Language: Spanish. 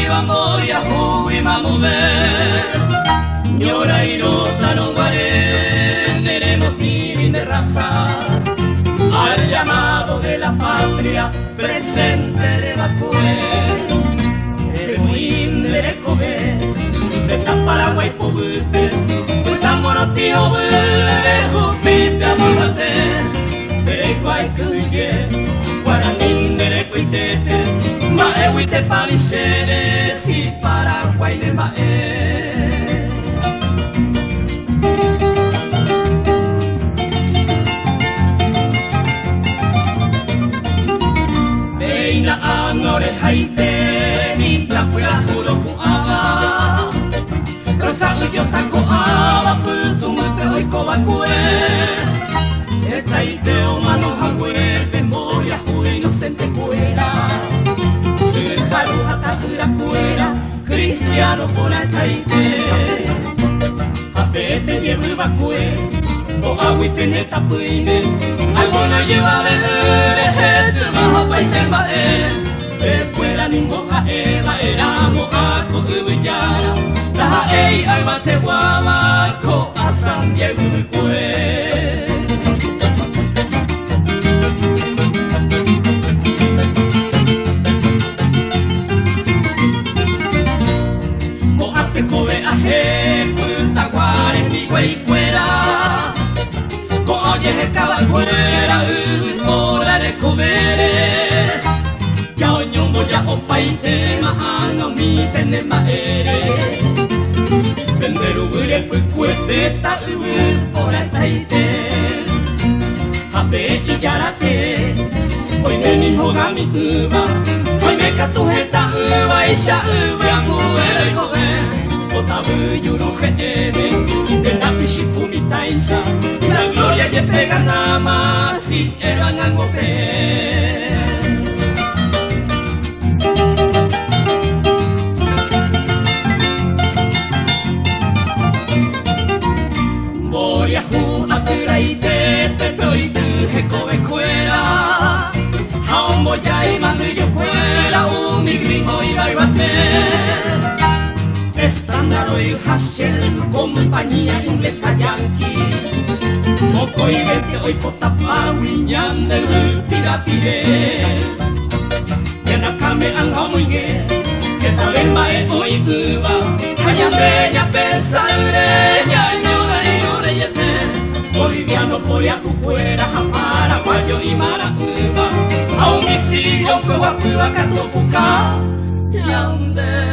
vamos ya hui mamover. Ñora y rota no guaré, neremos de raza. Al llamado de la patria, presente de Bacué. El muín de Recobe, de Taparaguay Pobute, Puitamo no tío Bure, Jupite amorate. De Guaycuye, Guaranín de Lecuitete, Maehuite Pamicheres y Paraguay de Mae. Anore haite mi tapuya uroku ama Rosa uyo tako ama putu mute oiko bakue Etaite o mano hagure Memoria hui no sente puera Suharu hatakura puera Cristiano pona etaite Apete llevu bakue O aguite neta puine Alguno lleva beure Hete maha paite mae Fuera ningoja eva eramo ako ubiyara Laha ei albate guama ko asan llegu kue Ko ate koe ahe puta guare mi guay fuera Ko oye he cabal fuera ora de covere Ya opaite maano mi pene maere Penderu ure puikuete ta ue ora taite Hape iyarate Oi neni hoga mi uba Oi meka tujeta uba isha ube amuere koe Otabu yuru jeebe Tena pishiku mi taisha La gloria ye pega nama Si eran angope Yahu aturaite pepoi he kobe kuera Haombo yai mandu yo kuera umi gringo iba y bate Estándaro y Hashel compañía inglesa yanquis Moko y vente hoy potapawi ñande pirapire Yanakame angamuinge Que taben mae hoy uba Hayate ya pesare ya Boliviano poya kukwera hapara Guayo y maracuba A un misillo que guapuba katokuka Yande